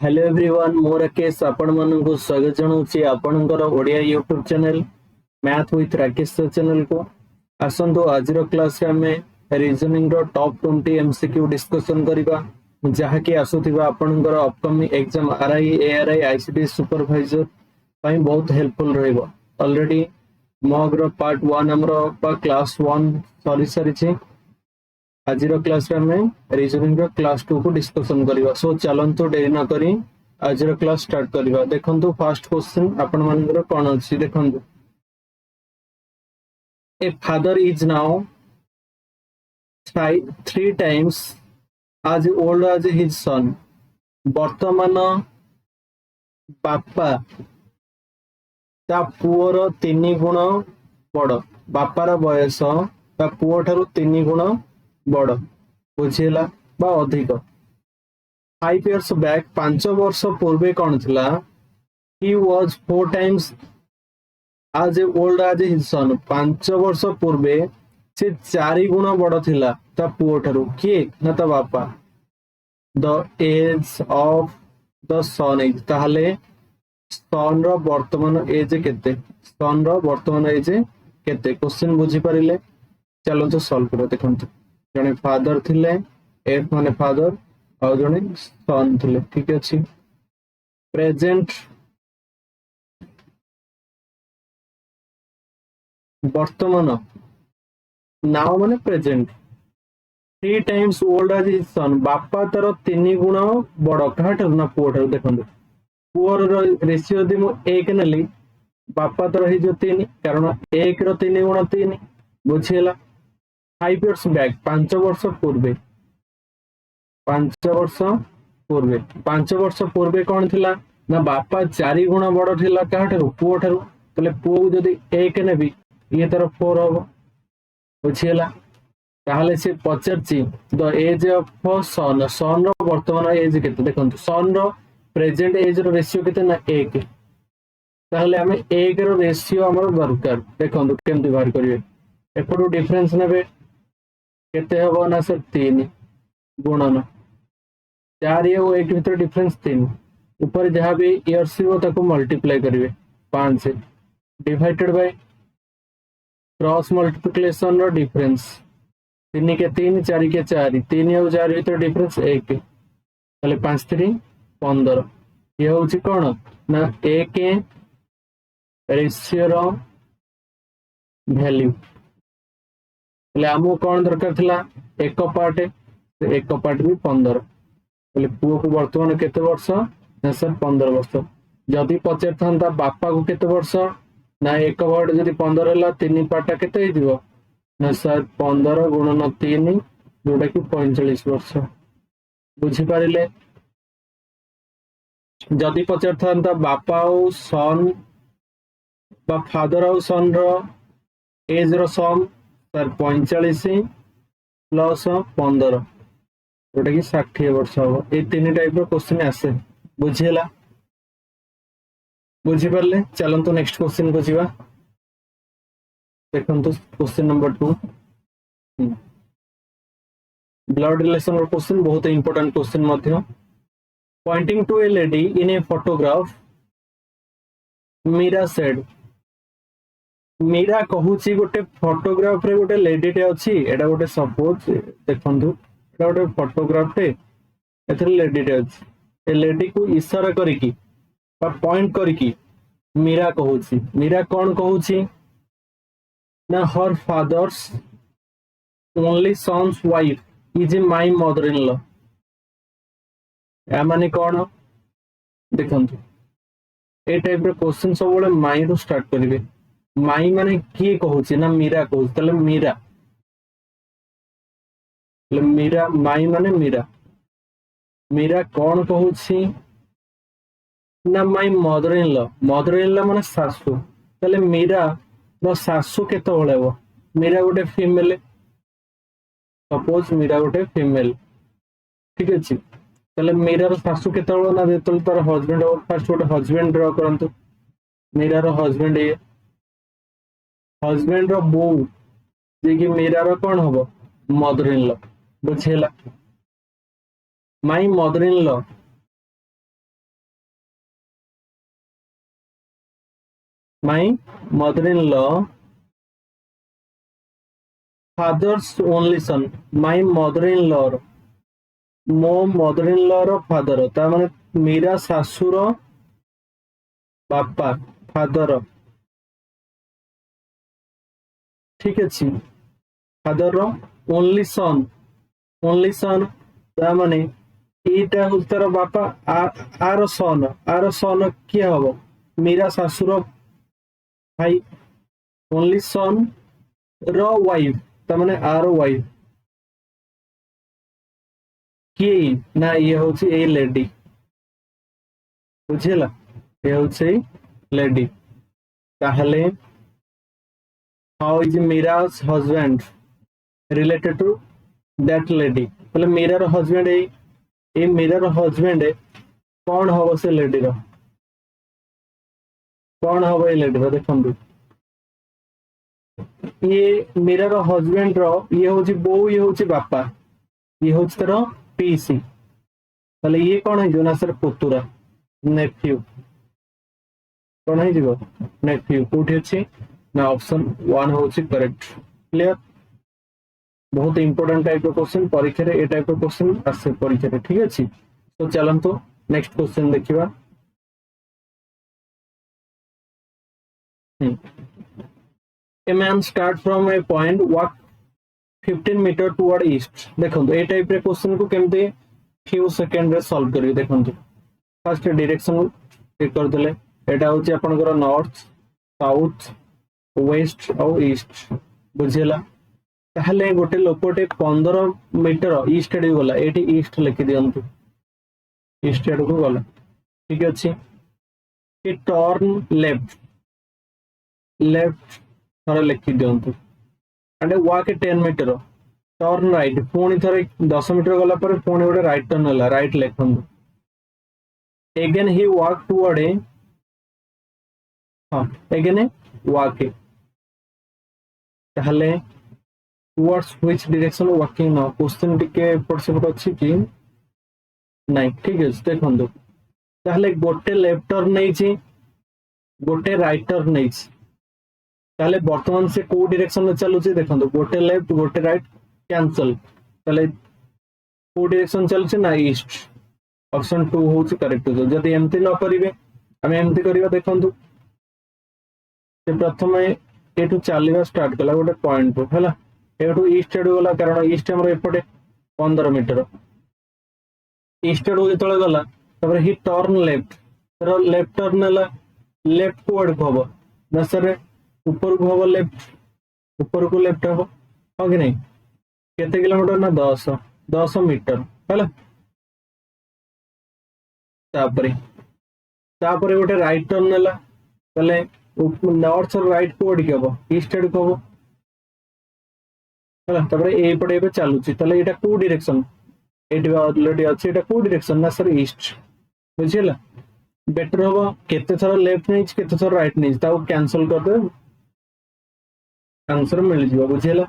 Hello everyone मो राकेश आपण मानक स्वागत जनाऊँ आपणकर Odia YouTube channel math with Rakesh channel को आसतु आज क्लास आम रीजनिंग रो टॉप 20 एमसीक्यू डिस्कशन करबा जहाँकि आसुथिबा आपणकर upcoming exam RI ARY ICT supervisor पई बहुत हेल्पफुल रहइबो। ऑलरेडी मॉक रो पार्ट 1 हमरो क्लास 1 सरी सरी आज क्लास में रीजनिंग क्लास 2 को डिस्कशन करबा। सो चलंतु देरी न करी आज क्लास स्टार्ट करबा। देखंतु फर्स्ट क्वेश्चन आपण मानकर कोन अछि देखंतु। A father is now 3 times as old as his son। वर्तमान बापा ता पुअर 3 गुण बड़। बापार बयस ता पुओ ठारू 3 गुण बड़ बुझेला बा अधिक। 5 years बैक 5 वर्ष पूर्वे कौन थिला he was 4 times as old as his son। 5 वर्ष पूर्वे से 4 गुण बड़ थिला ता पुओ ठारू किए ना ता बापा। the age of the son is ताहले son रो वर्तमान एज केते son रो वर्तमान एज केते क्वेश्चन बुझी परिले। चलो तो सॉल्व करो। देखंतु जने फादर थिले एफ माने फादर और जने सन थिले ठीक अछि। प्रेजेंट वर्तमान नाउ माने present 3 times old age his son. बापा तार 3 गुण बड़ काठ ना पुओ ठारू। देखंतु पुओर रेशियो दि मु 1 नेली बापा तार हि जो 3 कारण 1 रो 3 गुण 3 बुझियला। 5 years बैक 5 वर्ष पूर्वे 5 वर्ष पूर्वे कौन थिला ना बापा 4 गुण बड़ थिला काठारू पुओ ठारू। तले पुओ जदी 1 नेबी ये तार 4 हबो बुझियला। ताहले से पचरची द एज ऑफ सन। सन रो वर्तमान एज केते देखंतु सन रो प्रेजेंट एज रो रेशियो केते ना 1। ताहले हमें 1 रो रेशियो हमर दरकार। देखंतु केमति बाहर करिवे एपटू डिफरेंस नेबे केते हबो ना सर 3 गुणन 4 ये 1 भीतर डिफरेंस 3 ऊपर जहां भी इयर्स हो ताको मल्टीप्लाई करिवे 5 से डिवाइडेड बाय क्रॉस मल्टीप्लिकेशन रो डिफरेंस 3 के 3 4 के 4 3 और 4 भीतर डिफरेंस 1 ताले 5 3 15 ये होची कोन ना 1 रेशियो रो वैल्यू। आमको कौन दरकार थिला एक पार्ट भी 15 पुओ को वर्तमान केते वर्ष ना सर 15 वर्ष। जदि पचार था बापा को केते वर्ष ना एक पार्ट जदि 15 है 3 पार्टा केते हो ना सर 15 गुणन 3 जोटा कि 45 वर्ष बुझी पारिले। जदि पचार था बापा और सन बा फादर और सन रो एज रो सम सर 45 प्लस 15 जोटा कि 60 वर्ष हम। ये 3 टाइप रो क्वेश्चन आसे बुझेला बुझी पारले। चलंतु नेक्स्ट क्वेश्चन को जीवा। देखंतु क्वेश्चन नंबर 2 ब्लड रिलेशन रो क्वेश्चन बहुत इंपोर्टेंट क्वेश्चन मध्य। Pointing to a lady in a photograph Meera said. Meera कहूची गोटे फोटोग्राफ रे गोटे लेडी टे अछि एटा गोटे सपोज देखंतु एटा गोटे फोटोग्राफ टे एथरे लेडी टे अछि। ए लेडी को इशारा करिकी बा पॉइंट करिकी मीरा कहूची। मीरा कोन कहूची ना her father's only son's wife is my mother in law. या माने कोन देखंतु ए टाइप रे क्वेश्चन सब बळे माई रो स्टार्ट करिवे। माई माने किए कहूची ना मीरा कहूची तले मीरा माई माने मीरा। मीरा कौन कहूची ना my mother in law. Mother in law माने सासू तले मीरा रो सासू केते बळे हो मीरा गोटे फीमेल। सपोज मीरा गोटे फीमेल ठीक अछि तले मीरा रो सासू केते बळे ना जेतल तार हस्बैंड हो। फर्स्ट गोटे हस्बैंड ड्रा करंतु मीरा रो हस्बैंड ये हस्बैंड रो बो जे कि मीरा रो कोन हबो मदर इन लॉ बुझेला। My mother in law My mother-in-law father's only son. My mother-in-law ମୋ ମଦର ଇନ୍ ଲ ର ଫାଦର, ତା ମାନେ ମୀରା ଶାଶୁର ବାପା, ଫାଦର। ଠିକ ଅଛି, ଫାଦର ଓନଲି ସନ୍, ଓନଲି ସନ୍ ତା ମାନେ ଏଇଟା ହଉଛି ତାର ବାପା, ଆର ସନ୍ କିଏ ହବ? ମୀରା ଶାଶୁର ଭାଇ। ଓନଲି ସନ୍ ର ୱାଇଫ ତା ମାନେ ଆର ୱାଇଫ କିଏ? ନା ଇଏ ହଉଛି ଏଇ ଲେଡି, ବୁଝିଲା, ଇଏ ହଉଛି ଏଇ ଲେଡି। ତାହେଲେ how is Mira's husband related to that lady? তাহলে মীরার হজবেন্ড এই মীরার হজবেন্ড कौन হব সে লেডির? कौन হব এই লেডির? দেখন্তু ইয়ে মীরার হজবেন্ড র ইয়ে হচ্ছে বউ, ইয়ে হচ্ছে বাপা, ইয়ে হচ্ছে তার পিসি। তাহলে ইয়ে कौन হইଯିବ না স্যার পুতুরা, নেফিউ। कौन হইଯିବ? নেফিউ। কোଠି ଅଛି ना ऑप्शन 1 होची करेक्ट। क्लियर? बहुत इंपोर्टेंट टाइप ऑफ क्वेश्चन परीक्षा रे, ए टाइप ऑफ क्वेश्चन आसे परीक्षा रे, ठीक अछि। तो चलंतु नेक्स्ट क्वेश्चन देखिबा। A man start from a point walk 15 metre toward east. देखंतु ए टाइप रे क्वेश्चन को केमते फ्यू सेकंड रे सॉल्व करिवे। देखंतु फर्स्ट डायरेक्शन टिक कर देले, एटा होची आपनकर नॉर्थ, साउथ, वेस्ट और ईस्ट, बुझिला। ताहले गोटे लोकटे 15 मीटर ईस्ट आड़ गला, एटी ईस्ट लिखि दियंतु, ईस्ट आड़ को गला, ठीक अछि। कि टर्न लेफ्ट, लेफ्ट थरे लिखि दियंतु। And walk 10 metre, turn right, पुणी थरे 10 मीटर गला पर पुणी गोटे राइट टर्न होला, राइट लिखंतु। Again he walk toward A, हां अगेन वॉक ए, ताहले towards which direction walking now? Question टिके एपट सेपट अछि कि नहीं, ठीक है। देखंतु ताहले गोटे लेफ्ट टर्न नै छी, गोटे राइट टर्न नै छी, ताहले वर्तमान से को डायरेक्शन में चलु छी? देखंतु गोटे लेफ्ट गोटे राइट कैंसल, ताहले को डायरेक्शन चलु छी ना ईस्ट। ऑप्शन 2 होची करेक्ट हो। जदि एमती न करिवे हम एमती करिवा। देखंतु से प्रथमे एटू चलिवा स्टार्ट कला गोटे पॉइंट को, हैला एटू ईस्ट आड़ गला, कारण ईस्ट हमर एपटे 15 मीटर, ईस्ट आड़ जेतले गला तबरे ही टर्न लेफ्ट, तर लेफ्ट टर्न हला, लेफ्ट को आड़ को हबो ना सर ऊपर को हबो, लेफ्ट ऊपर को लेफ्ट हबो, हो कि नहीं? केते किलोमीटर ना 10 मीटर, हैला। तापरे गोटे राइट टर्न हला, तले नॉर्थ और राइट को आड़ के हबो, ईस्ट आड़ को हबो, एपटे ए चलुची। एटा को डायरेक्शन? एटी ऑलरेडी अछि, एटा को डायरेक्शन ना सर ईस्ट, बुझिला। बेटर होबो केते थरा लेफ्ट नै केते थरा राइट नै, ताऊ कैंसिल कर दे, आंसर मिल जिवो, बुझिला।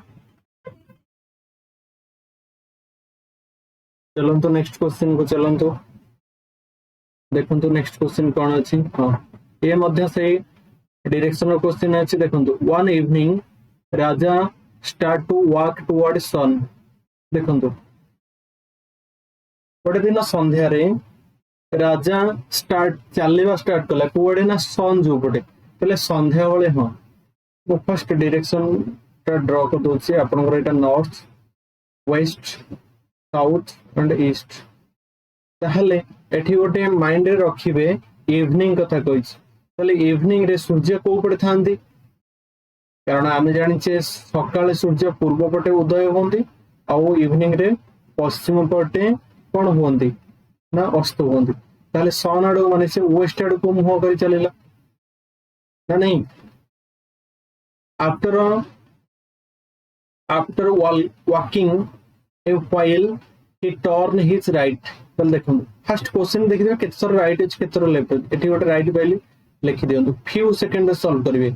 चलंतु नेक्स्ट क्वेश्चन को चलंतु देखंतु नेक्स्ट क्वेश्चन कोन अछि। हां ए मध्ये से डायरेक्शन रो क्वेश्चन अछि। देखंतु one evening Raja start to walk toward sun. देखंतु गोटे दिन संध्या रे राजा स्टार्ट चलवा स्टार्ट कला कुआडे ना सन जो पटे, तले संध्या बेले। हां मो फर्स्ट डायरेक्शन टा ड्रा कर दोछि आपनकर, एटा north, west, south and east. ताहले एठी गोटे माइंड रे रखिबे इवनिंग कथा कहिछि, तले इवनिंग रे सूर्य को पड़े थांदी, कारण आम जाने सकाले सूर्य पूर्व पटे उदय होती, आउ इवनिंग रे पश्चिम पटे कौन होती ना अस्त होती। ताले सन आड़ माने से वेस्ट आड़ को मुह कर चलेला ना नहीं। After after walking A while he turn his right. ताले देखो फर्स्ट क्वेश्चन देखि केते थर राइट अछि केते थर लेफ्ट अछि, एठी गोटे राइट पाइली लिखि दियंतु, फ्यू सेकंड रे सॉल्व करिवे।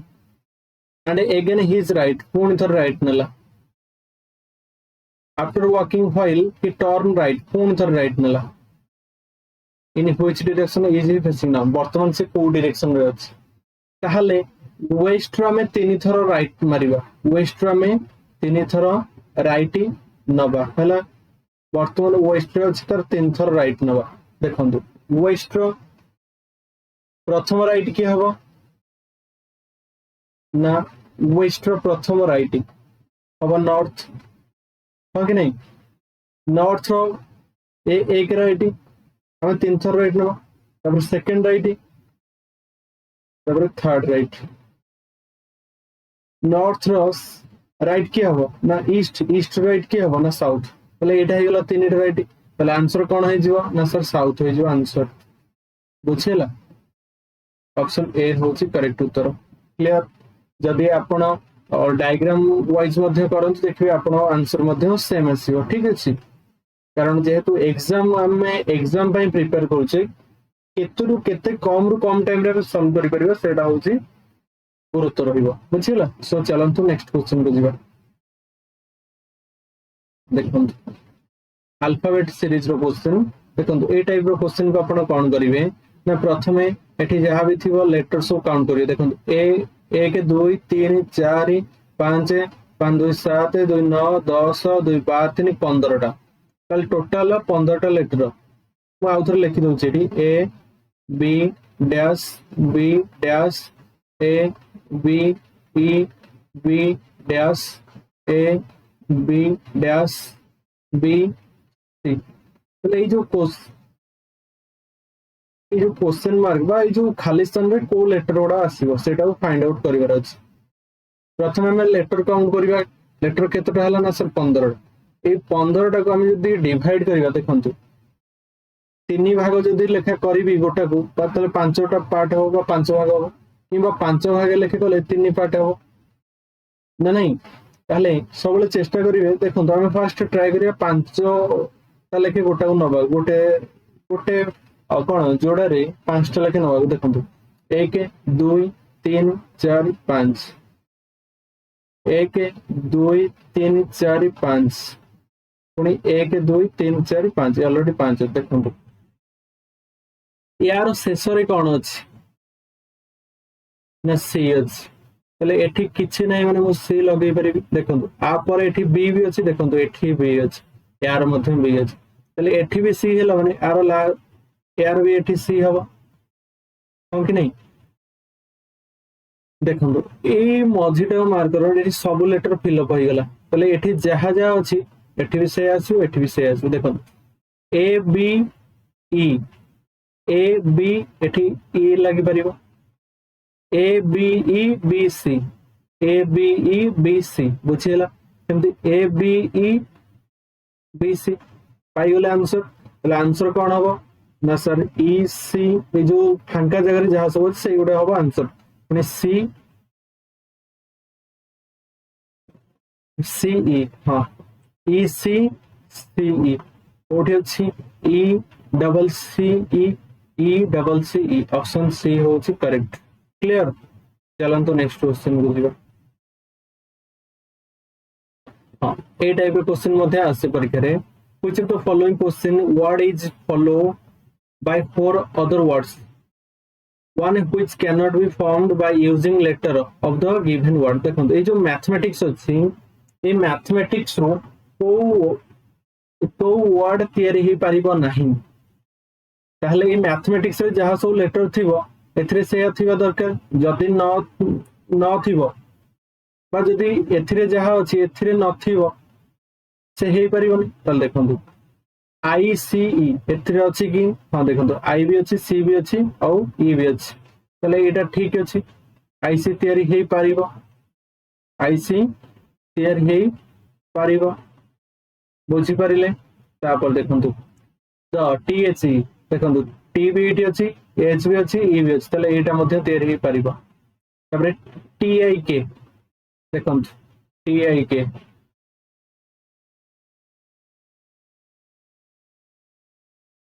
And again he is right, पुणी थर राइट नेला। After walking while he turn right, पुणी थर राइट नेला। इन which direction is he facing now? वर्तमान से को डायरेक्शन रे अछि? ताहले वेस्ट रो में 3 थर राइट मारिबा वेस्ट रो में 3 थर राइट नबा हला वर्तमान वेस्ट रो अछि तर 3 थर राइट नबा देखंतु वेस्ट रो प्रथम राइट की हबो ना वेस्ट रो प्रथम राइट हबो नॉर्थ हो कि नहीं नॉर्थ रो एक राइट हम 3 थर राइट नबा तब सेकंड राइट तब third right north row right की हबो ना ईस्ट ईस्ट राइट की हबो ना साउथ पहले एटा हे गेला 3 राइट पहले आंसर कोन हे जिवो ना सर साउथ हे जिवो आंसर बुझेला ऑप्शन ए होची करेक्ट उत्तर क्लियर जदि आपण डायग्राम वाइज मध्ये करंत देखिबे आपण आंसर मध्ये सेम आसीबो ठीक अछि कारण जेहेतु एग्जाम हमें एग्जाम पई प्रिपेयर करछे केतरु केते कम रु कम टाइम रे सॉल्व करि परिबो सेटा होची गुरुत्व रहिबो बुझिला सो चलंतु नेक्स्ट क्वेश्चन को जिबा देखंतु अल्फाबेट सीरीज रो क्वेश्चन देखंतु ए टाइप रो क्वेश्चन को आपण कोन करिवे ना प्रथमे एठी जहा भी थिबो लेटर सो काउंट करिवे देखंतु ए 1 2 3 4 5 5 2 7 2 9 10 2 12 3 15 टा कल टोटल 15 टा लेटर मु आउथर लिखि दउ छेटी A B dash A B E B dash A B dash B C तो ये जो क्वेश्चन मार्क बा ये जो खाली स्थान रे को लेटर गुड़ा आसीबो सेटा को फाइंड आउट करिवार अछि प्रथम हम लेटर काउंट करिवा लेटर केतटा हला ना सर 15 ए 15 टा को हम जदी डिवाइड करिवा देखंतु तीन भाग जदी लेखा करिवि गोटा को तले 5टा पार्ट हो बा 5 भाग हो किबा 5 भाग लेखे कले 3 पार्ट हो ना नहीं ताले सबले चेष्टा करिवे देखंतु हम फर्स्ट ट्राई करिया 5 ता लेखे गोटा को नबा गोटे गोटे कोन जोड़ा रे 5 टा लेखे नबा देखंतु 1 2 3 4 5 1 2 3 4 5 पुनी 1 2 3 4 5 ऑलरेडी 5 देखंतु यार शेष रे कोन अछि ना सी अछि तले एठी किछि नै माने मु सी लगै परिबि देखंतु आ पर एठी बी भी अछि देखंतु एठी बी अछि यार मध्ये बी अछि तले एठी भी सी हेला माने आरो ला यार भी एठी सी हबो हम कि नहीं देखंतु ए मझिटा मार्क करो एठी सब लेटर फिल अप हो गेला तले एठी जहा जहा अछि एठी भी से आसी एठी भी से आसी देखंतु ए बी एठी ई लागि परिबो A B E B C बुझिला केमति A B E B C पाई गेले आंसर तले आंसर कोन हबो ना सर ई सी ए जो फांका जगह रे जहा सब से गुडे हबो आंसर माने सी सी ई हां ई सी सी ई ओठी अछि E double C E double C E option C होची करेक्ट क्लियर चलंतु नेक्स्ट क्वेश्चन को दिबा हां ए टाइप के क्वेश्चन मध्ये आसे परीक्षा रे which of the following question word is follow by 4 other words one which cannot be formed by using letter of the given word देखो ये जो मैथमेटिक्स अछि ये मैथमेटिक्स रो तो वर्ड तयारी ही पारिबो नहीं ताहले ये मैथमेटिक्स रे जहा सब लेटर थिबो एथरे से थिबा दरकार जदी न थिबो बा जदी एथरे जहा अछि एथरे न थिबो से हे पारिबोनी तल देखंतु आई सी ई एथरे अछि कि हां देखंतु आई भी अछि सी भी अछि औ ई भी अछि तले एटा ठीक अछि आई सी तयारी हे पारिबो आई सी तयारी हे पारिबो बुझी पारिले तापर देखंतु द टी एच ई देखंतु टी भी इटी अछि एच भी अछि ई भी अछि तले एटा मध्ये तयारी हे पारिबो तापर टी आई के देखंतु टी आई के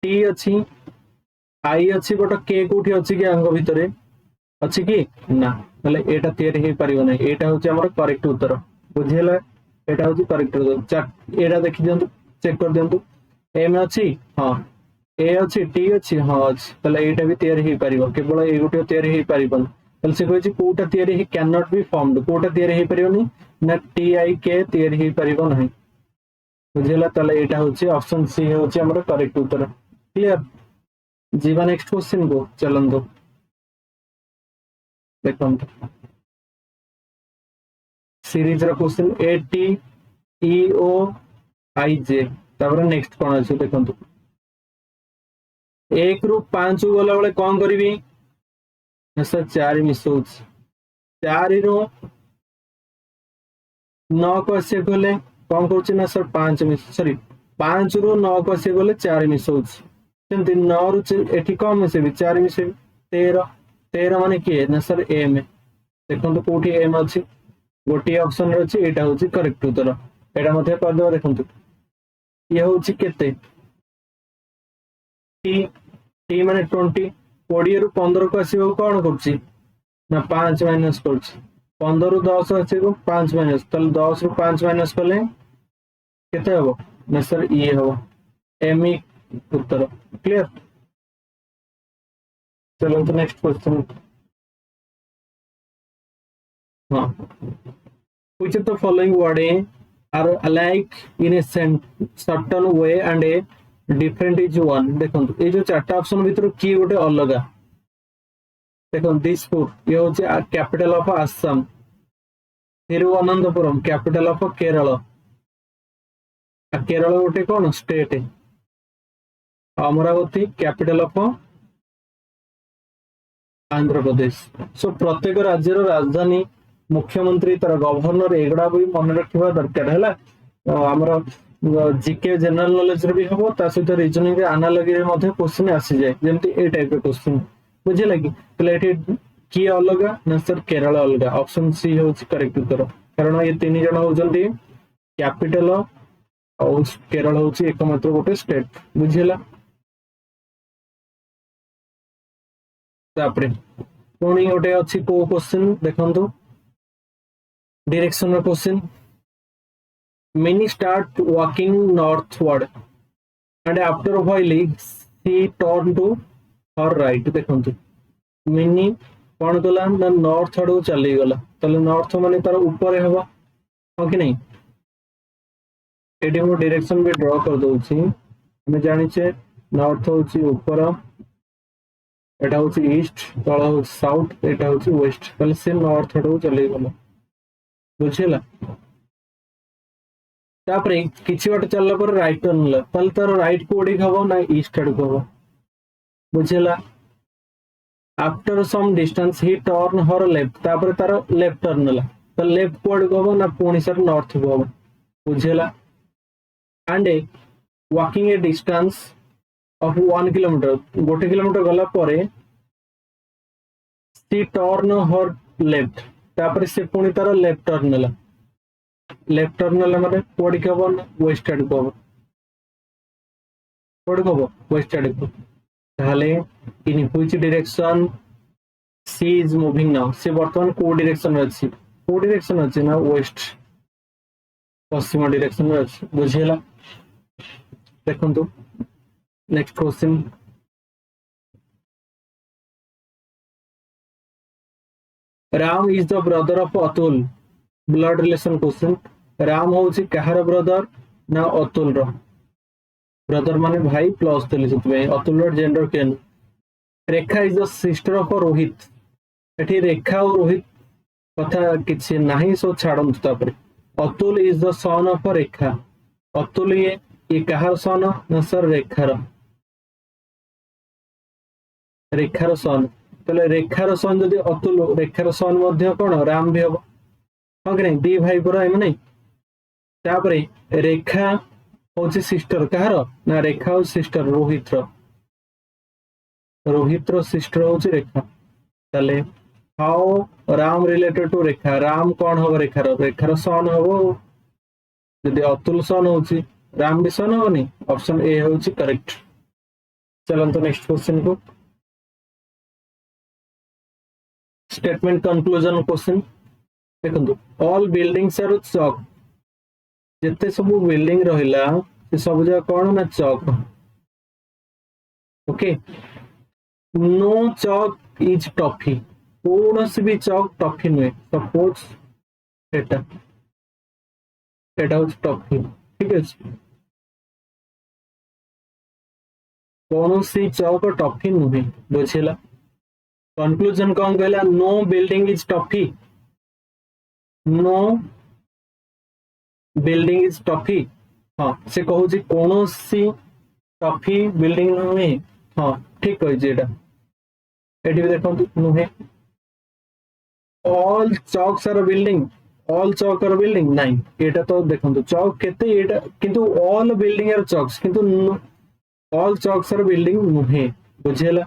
टी अछि आई अछि बट के कोठी अछि कि अंग भितरे अछि कि ना तले एटा तयारी हे पारिबो नै एटा होची हमर करेक्ट उत्तर बुझियला एटा होची करेक्ट उत्तर एटा देखि दियंतु चेक कर दियंतु एम अछि हां ए अछि टी अछि हां अछि तले एटा भी तयारी हे पारिबो केवल ए गोटे तयारी हे पारिबो ताले से कहछि कोटा तयारी ही कैन नॉट बी फॉर्मड कोटा तयारी हे परियोनी ना टी आई के तयारी हे परिबो नहीं बुझिला ताले एटा होछि ऑप्शन सी होछि हमर करेक्ट उत्तर क्लियर जीवा नेक्स्ट क्वेश्चन को चलन दो देखो सीरीज रा क्वेश्चन ए टी ई ओ आई जे तापर नेक्स्ट कोन अछि देखंतु 1 रु 5 गला बेले कोन करबी सर 4 मिसौछ 4 रु 9 को से गले कोन करछि ना सर 5 मिस सॉरी 5 रु 9 को से गले 4 मिसौछ सेंति 9 रु एठी कम से भी 4 मिसे 13 13 माने के ना सर एम देखंतु कोठी एम अछि गोटी ऑप्शन रे अछि एटा होछि करेक्ट उत्तर एटा मध्ये कर दो देखंतु ये होछि केते टी टी माने 20 20 रु 15 को आसीबो कोन करछि ना 5 माइनस करछि 15 रु 10 आसीबो 5 माइनस तल 10 रु 5 माइनस करले केते हबो ना सर ये हबो एम ई उत्तर क्लियर चलो तो नेक्स्ट क्वेश्चन हां which of the following wording are alike in a certain way and a different is one देखो ये जो चारटा ऑप्शन भीतर की गोटे अलग देखो दिसपुर ये होचे capital of Assam Thiruvananthapuram capital of Kerala Kerala गोटे कौन state Amaravati capital of Andhra Pradesh so प्रत्येक राज्य राजधानी मुख्यमंत्री तर गवर्नर एगुड़ा भी मन रखा दरकार है जीके जनरल नॉलेज रे भी हबो ता सहित रीजनिंग एनालॉजी रे मध्ये क्वेश्चन आसी जाय जेमति ए टाइप रे क्वेश्चन बुझे लगी तले की अलग ना सर केरल अलग ऑप्शन सी होछि करेक्ट उत्तर कारण ये तीन जण होजंती कैपिटल और केरल होछि एकमात्र गोटे स्टेट बुझिला तापरे कोनी गोटे अछि को क्वेश्चन देखंतु direction question Minnie start walking northward and after a while she turned to her right देखंतु मिनी कोन कला ना नॉर्थ आडू चली गला तले नॉर्थ माने तार ऊपर हेबा हो कि नहीं एडी मो डायरेक्शन भी ड्रॉ कर दोछि हमें जानि छे नॉर्थ होछि ऊपर एटा होछि ईस्ट तळ होछि साउथ एटा होछि वेस्ट तले से नॉर्थ आडू चली गला बुझिला तापरे किछि वाट चलला पर राइट टर्न ला तल तर राइट को ओडी खबो ना ईस्ट आड को बुझिला after some distance he turn her left तापरे तार लेफ्ट टर्न ला त लेफ्ट को ओडी खबो ना पुणी सर नॉर्थ को बुझिला and walking a distance of 1 kilometre 1 kilometre गला परे सी टर्न हर लेफ्ट तापर से पुणी तार लेफ्ट टर्न माने कोडी कबो वेस्ट साइड को कोडी कबो वेस्ट साइड को ताले in which direction C is moving now से वर्तमान को डायरेक्शन अछि ना वेस्ट पश्चिम डायरेक्शन में अछि बुझिला देखंतु next question Ram is the brother of Atul blood relation question Ram होछि कहार ब्रदर ना अतुल रो ब्रदर माने भाई प्लस देले सेतबे अतुल रो जेंडर केन Rekha is the sister of Rohit एठी रेखा और रोहित कथा किछि नाही सो छाडम तापरे Atul is the son of Rekha Atul ये कहार सन ना सर रेखार सन तले रेखार सन जदि अतुल रेखार सन मध्य कोन राम भी हबो हां कि नहीं दी भाई पुरा एम नहीं तापरे रेखा होची सिस्टर कहार ना रेखा और सिस्टर रोहित रो सिस्टर होची रेखा तले हाउ राम रिलेटेड टू रेखा राम कौन हबो रेखार सन हबो जदि अतुल सन होची राम भी सन हबो नहीं ऑप्शन ए होची करेक्ट चलन तो नेक्स्ट क्वेश्चन को स्टेटमेंट कंक्लूजन क्वेश्चन देखंतु ऑल बिल्डिंग्स आर चौक जते सब बिल्डिंग रहिला से सब जगह कोन ना chalk okay no chalk is toffee कौन भी चौक टफी नुहे सपोज एटा एटा हूँ टफी ठीक है कौन सी चौक टफी नुहे बुझेगा कंक्लूजन कौन कहला no building is toffee no building is toffee हाँ से कहूँ कौन सी टफी बिल्डिंग नुहे हाँ ठीक कही एटी भी देखो नुहे all chalks are building all chalk are building नहीं एटा तो देखो चौक केते एटा किंतु ऑल बिल्डिंग आर चौक्स किंतु ऑल चौक्स आर बिल्डिंग नुहे बुझेला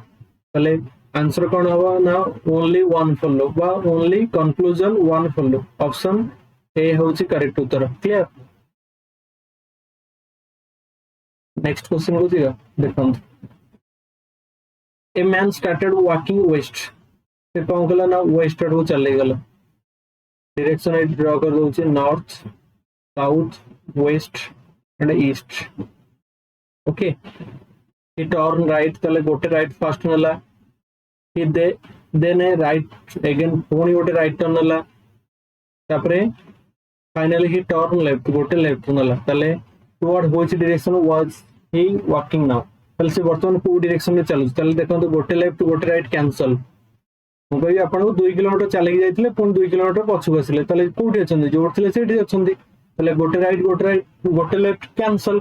तले आंसर कौन होगा ना ओनली वन फॉलो बा only conclusion one follow option A होची करेक्ट उत्तर क्लियर नेक्स्ट क्वेश्चन को दिया देखो a man started walking west से कौन कला ना वेस्ट आड़ चले गला डायरेक्शन ए ड्रा कर दउची north south west and east okay he turn right तले गोटे राइट फर्स्ट नला he then a right again पुणी गोटे राइट टर्न नला तापरे फाइनली ही टर्न लेफ्ट गोटे लेफ्ट नला तले toward which direction was he walking now तले से वर्तमान को डायरेक्शन में चलु तले देखंतु गोटे लेफ्ट गोटे राइट कैंसल मु कहि आपन 2 किलोमीटर चले जाइतिले पुणी 2 किलोमीटर पछुक आसिले तले कोठी अछंदी जोर थिले सेठी अछंदी तले गोटे राइट गोटे लेफ्ट कैंसल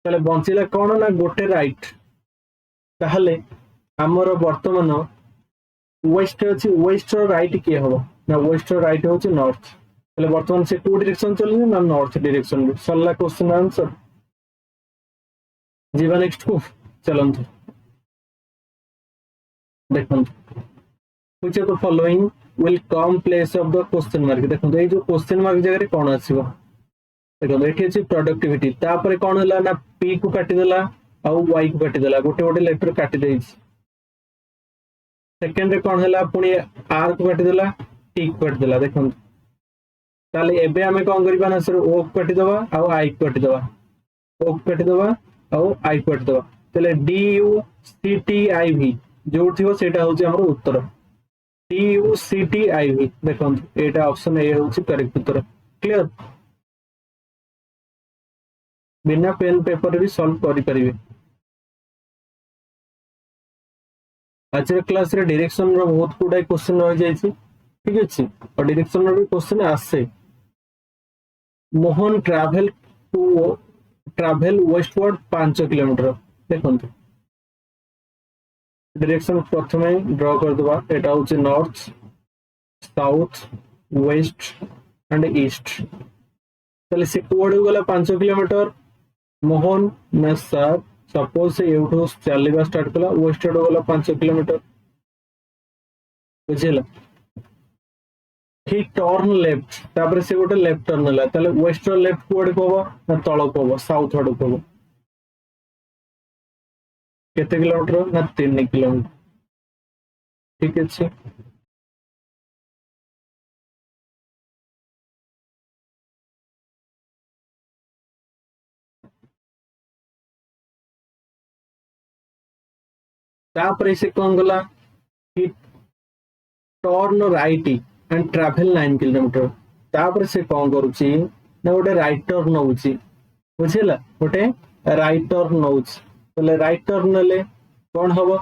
तले बंचिला कोन ना गोटे राइट ताहले हमर वर्तमान वेस्ट अछि वेस्ट रो राइट के हबो ना वेस्ट रो राइट होछि नॉर्थ तले वर्तमान से को डायरेक्शन चलनी ना नॉर्थ डायरेक्शन में सल्ला क्वेश्चन आंसर जीवा नेक्स्ट को चलंतु देखंतु which of the following will come place of the question mark देखो ये जो क्वेश्चन मार्क जगह रे कोन आसीबो देखो एठी अछि प्रोडक्टिविटी तापर कोन हला ना p को काटी देला आ y को काटी देला गोटे गोटे लेटर काटी देइछ सेकंड रे कोन हला पुनी r को काटी देला t को काटी देला देखो ताले एबे हमें कोन करबा ना सर o को काटी देबा आ i को काटी देबा o को काटी देबा आ i को काटी देबा तले d u c t i v जो थियो सेटा होछि हमर उत्तर DUCTIV देखो एटा ऑप्शन ए होछि करेक्ट उत्तर क्लियर बिना पेन पेपर भी सॉल्व करि परिबे आज क्लास रे डायरेक्शन रो बहुत गुडा क्वेश्चन रह जाय छी ठीक अछि और डायरेक्शन रो क्वेश्चन आसे मोहन ट्रैवल वेस्टवर्ड 5 किलोमीटर देखो डायरेक्शन प्रथमे ड्रा कर दबा एटा होचे north south west and east तले से कोड गला 5 किलोमीटर मोहन ना सर सपोज से एउठो चलेबा स्टार्ट कला वेस्ट आड़ गला 5 किलोमीटर बुझिला ही टर्न लेफ्ट तापर से गोटे लेफ्ट टर्न हला तले वेस्ट लेफ्ट कोड कोबो ना तळ कोबो साउथ आड़ कोबो केते किलोमीटर ना 3 किलोमीटर ठीक है तापर से कौन गला कि turn right and travel 9 kilometre तापर से कौन करूची ना गोटे राइट टर्न नउची बुझिला गोटे राइट टर्न नउची तले राइट टर्न ले कौन हबो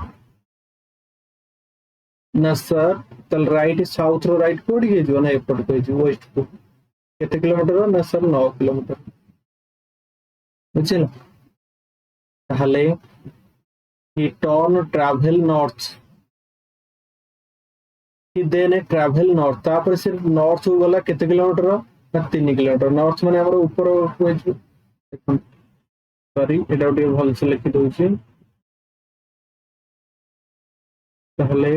ना सर तल राइट साउथ रो राइट कोडी के जो ना एपट को जो वेस्ट को केते किलोमीटर ना सर 9 किलोमीटर बुझिला ताहले he turn travel north he then travel north तापर से नॉर्थ हो गला केते किलोमीटर ना 3 किलोमीटर नॉर्थ माने हमर ऊपर को सॉरी एटा उठे भल से लिखि दोछि ताहले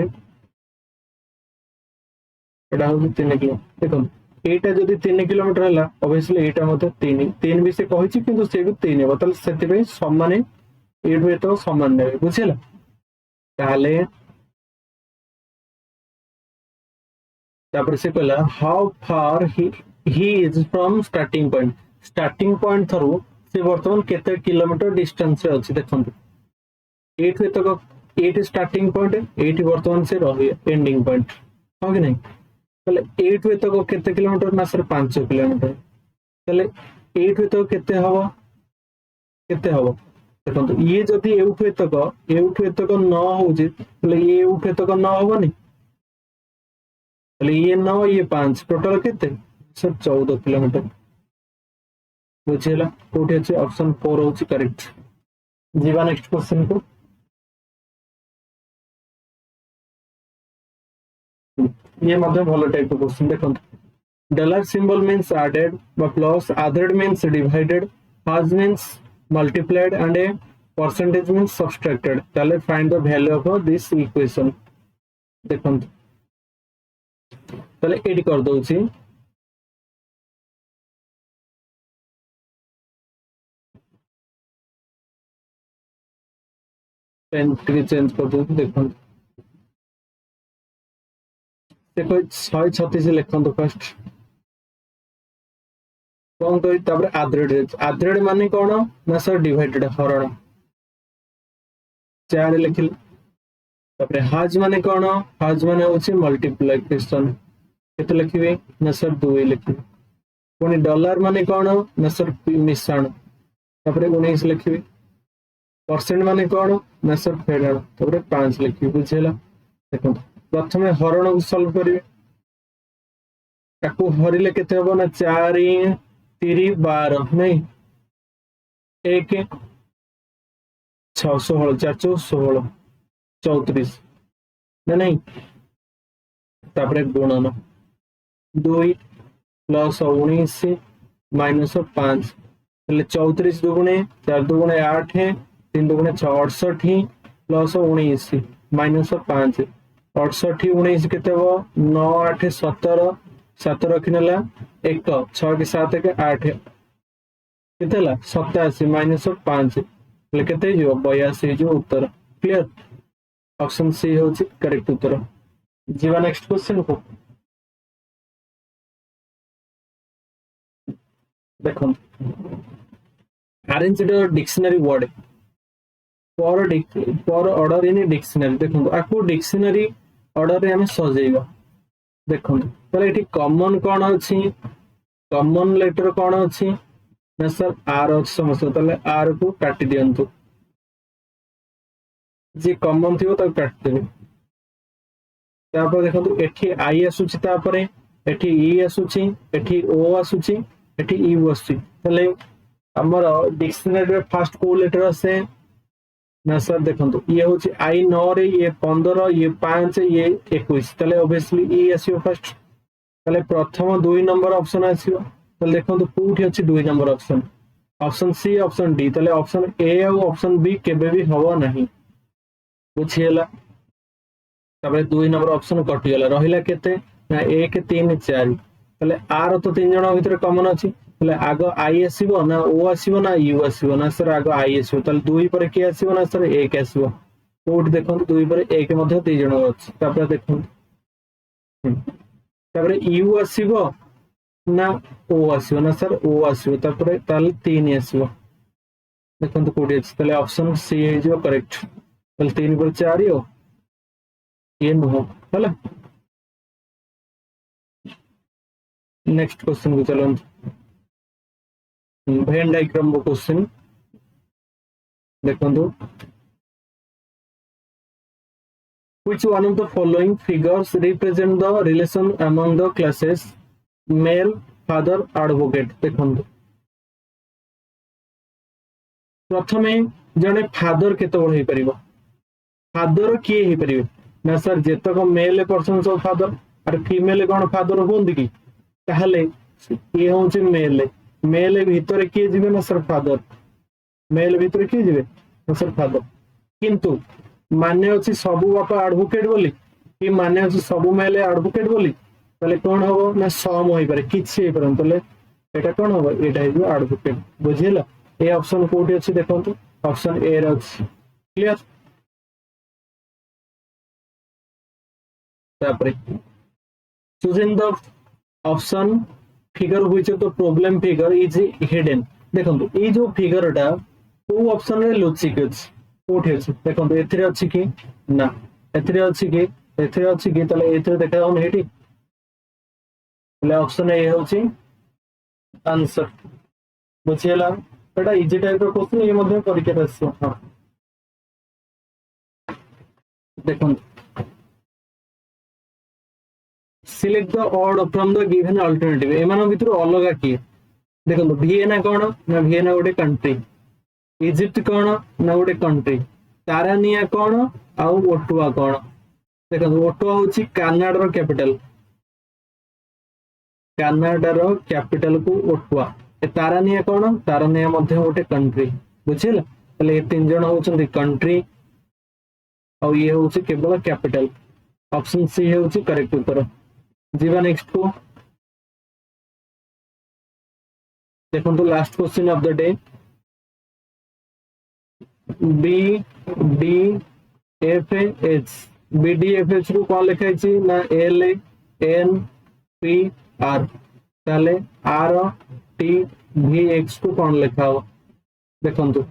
एटा हो 3 किलो देखो एटा जदी 3 किलोमीटर हला ऑब्वियसली एटा मते 3 भी से कहिछि किंतु से भी 3 हेबो तल सेति पे समान एडवे तो समान ने बुझिला ताहले तापर से कहला how far he is from starting point थरू से वर्तमान केते किलोमीटर डिस्टेंस रे अछि देखंतु 8 तक 8 स्टार्टिंग पॉइंट 8 वर्तमान से रही एंडिंग पॉइंट हाँ कि नहीं তাহলে 8 এতক কেতে কিলোমিটার না স্যার 5 কিলোমিটার তাহলে 8 এতক কেতে হবো দেখନ୍ତୁ ଇଏ ଯଦି ଏଉଠୁ ଏତକ ନ ହଉଛି ତାହେଲେ ଇଏ ଏଉଠୁ ଏତକ ନ ହବନି ତାହେଲେ ଇଏ 9 ଇଏ 5 ଟୋଟାଲ କେତେ ସାର୍ 14 କିଲୋମିଟର ବୁଝିହେଲା କୋଉଠି ଅଛି ଅପସନ 4 ହଉଛି କରେକ୍ଟ ଯିବା ନେକ୍ସଟ କ୍वेश्चन को ये मतलब भलो टाइप का क्वेश्चन देखंतु डॉलर सिंबल मींस एडेड बा plus added means divided has means multiplied and a percentage means subtracted ताले find the value of this equation देखंतु ताले एडी कर दउची पेन टिके चेंज कर दउची देखंतु देखो 136 लिखंतु फर्स्ट कौन कही तापर आद्रेड माने कौन ना सर डिवाइडेड हरण 4 लिखिल तापर हाज माने कौन हाज माने होची मल्टीप्लिकेशन केते लिखिबे ना सर 2 लिखिबे पुनी डॉलर माने कौन ना सर मिश्रण तापर 19 लिखिबे परसेंट माने कौन ना सर फेडर तापर 5 लिखिबे बुझेला देखो प्रथमे हरण को सॉल्व करिवे ताको हरिले केते हो ना 4 3 12 नहीं 1 6 16 4 16 34 नहीं तापरे गुणन 2 प्लस 19 माइनस 5 એટલે 34 दुगुणे 4 दुगुणे 8 3 दुगुणे 6 68 प्लस 19 माइनस 5 68 19 केते हो 9 8 17 7 रखिनेला 1 6 के 7 के 8 केतेला 87 माइनस 5 એટલે કેતે જો 82 જો उत्तर क्लियर ऑप्शन सी होची करेक्ट उत्तर जीवा नेक्स्ट क्वेश्चन को देखो अरेंज द डिक्शनरी वर्ड पर ऑर्डर इन डिक्शनरी देखो आको डिक्शनरी ऑर्डर रे हम सजेइबा देखो ताले एठी कॉमन कोन अछि कॉमन लेटर कोन अछि ना सर आर अछि समस्त ताले आर को काटि दियंतु जे कॉमन थियो त काटि देबे तापर देखो एठी आई आसुछि तापरे एठी ई आसुछि एठी ओ आसुछि एठी ई आसुछि ताले हमर डिक्शनरी रे फर्स्ट को लेटर आसे ना सर देखो ये हूँ आई 9 रे ये 15 ये 5 ये 21 ताले ऑब्वियसली ई आसीओ फर्स्ट ताले प्रथम 2 नंबर ऑप्शन आसीओ ताले देखो कोठी अछि 2 number option option C option D ताले ऑप्शन ए और ऑप्शन बी केबे भी हबो नहीं बुझियला तापर 2 नंबर ऑप्शन कटि गेला रहिला केते ना 1 3 4 ताले आर तो 3 जण भीतर कॉमन अछि ताले आगो आई आसीबो ना ओ आसीबो ना यू आसीबो ना सर आगो आई आसीबो ताले 2 पर के आसीबो ना सर 1 आसीबो कोड देखो 2 पर 1 मध्ये 3 जण अछि तापर देखो तापर यू आसीबो ना ओ आसीबो ना सर ओ आसीबो तापर ताले 3 आसीबो देखो कोड अछि ताले ऑप्शन सी हे जो करेक्ट ताले 3 पर 4 हो ये नो होला नेक्स्ट क्वेश्चन को चलो वेन डायग्राम को क्वेश्चन देखो which one of the following figures represent the relation among the classes male father advocate देखो प्रथमे जने फादर केते बड़ हे परिबो फादर किए हे परिबे ना सर जेतक मेल पर्सन ऑफ फादर और फीमेल कोन फादर होंदी की ताहले ये होची मेल मेल भीतर किए जिवे ना सर फादर मेल भीतर किए जिवे ना सर फादर किंतु माने अछि सबु बापा एडवोकेट बोली कि माने अछि सबु मेल एडवोकेट बोली तले कोन होबो ना सम होई पारे किछि हे परन तले एटा कोन होबो एटा हे एडवोकेट बुझिला ए ऑप्शन कोठी अछि देखंतु ऑप्शन ए रे अछि क्लियर तापरे choosing the option figure which of the problem figure is hidden देखो ये जो फिगर टा को ऑप्शन रे लॉजिक अछि कोठी अछि देखो एथिरे अछि कि ना एथिरे अछि कि एथे अछि कि तले एथे देखा जाउन हेटी तले ऑप्शन ए होची आंसर बुझियला एटा इजी टाइप रो क्वेश्चन ये मध्ये परीक्षा आसी हां देखो select the odd from the given alternative एमान भितर अलगा की देखो वियना कोन ना वियना गोटे कंट्री इजिप्ट कोन ना गोटे कंट्री तारानिया कोन आ ओटुआ कोन देखो ओटुआ होची कनाडा रो कैपिटल को ओटुआ ए तारानिया कोन तारानिया मध्ये गोटे कंट्री बुझिल तले ए तीन जण होचंदी कंट्री और ये होची केवल कैपिटल ऑप्शन सी होची करेक्ट उत्तर जीवा नेक्स्ट को देखो तो last question of the day B D F H B D F H को कौन लिखा है ना एल एन पी आर ताले आर टी वी एक्स को कौन लिखा हो देखो तो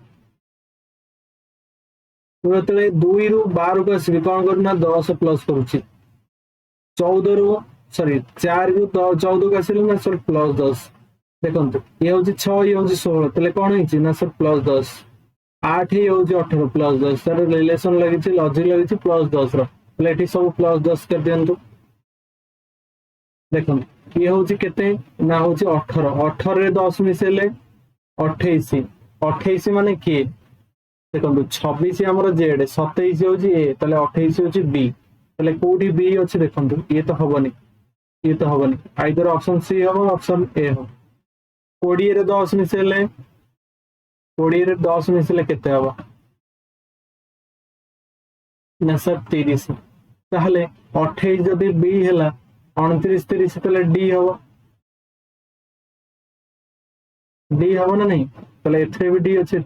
दुई रु 12 को आसि कौन करना 10 प्लस करुच्ची 14 रु सॉरी 4 रु 14 को आसिल ना सर प्लस 10 देखो ये हूँ 6 ये हूँ 16 तले कौन है ना सर प्लस 10 8 ये हूँ 18 प्लस 10 सर रिलेशन लगी लॉजिक लगी प्लस 10 रे सब प्लस 10 कर दियंतु देखो ये हूँ केते ना हूँ 18 18 रे 10 मिसेले 28 28 माने किए देखो 26 हमर जेड 27 हूँ ए तले 28 हूँ बी तले कोठी बी अच्छे देखो ये तो हबनी आइदर ऑप्शन सी हम ऑप्शन ए हम 20 रे 10 मिसेले 20 रे 10 मिसेले केते हबो ना सर 30 ताहले 28 जदि बी हैला 29 30 तले डी हबो ना नहीं तले एथरे भी डी अछि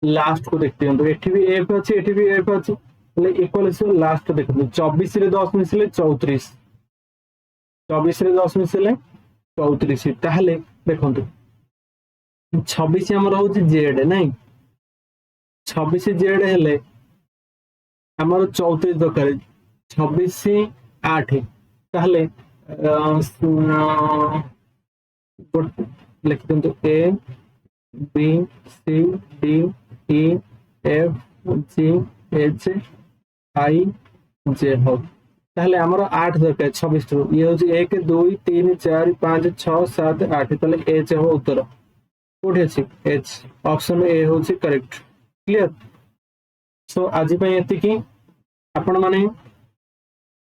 लास्ट को देखते हैं तो एठी भी एफ अछि एठी भी एफ अछि तले इक्वल से लास्ट देखो 24 रे 10 मिसेले 34 24 रे 10 मिसेले 34 ताहले देखो 26 हमर होची जेड नहीं 26 जेड हेले हमर 34 दरकार 26 8 ताहले लिख दंतु A B C D E F G H I J हो ताहले हमर 8 दरकार 26 रु ये होची 1 2 3 4 5 6 7 8 ताहले एच हो उत्तर कोठी अछि एच ऑप्शन ए होची करेक्ट क्लियर सो आज पय एति की आपण माने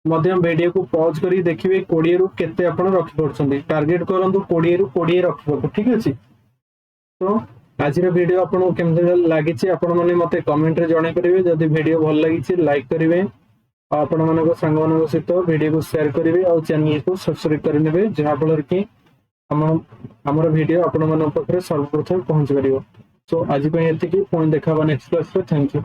मध्यम वीडियो को पॉज करी देखिबे 20 रु केते आपण रखि परछंदी टारगेट करंतु 20 रु 20 रखबो ठीक अछि तो आज वीडियो आपको केमते लागिछि आपण माने मते कमेंट रे जणे करिवे जदि वीडियो भल लागिछि लाइक करिवे आपण मानको संग मानको सहित वीडियो को शेयर करिवे और चैनल को सब्सक्राइब करनेबे जहा फल कि हमर वीडियो आपण मानको पाखरे सर्वप्रथम पहुंच परिबो सो आज पय एति की पुणी देखाबा नेक्स्ट क्लास रे थैंक यू।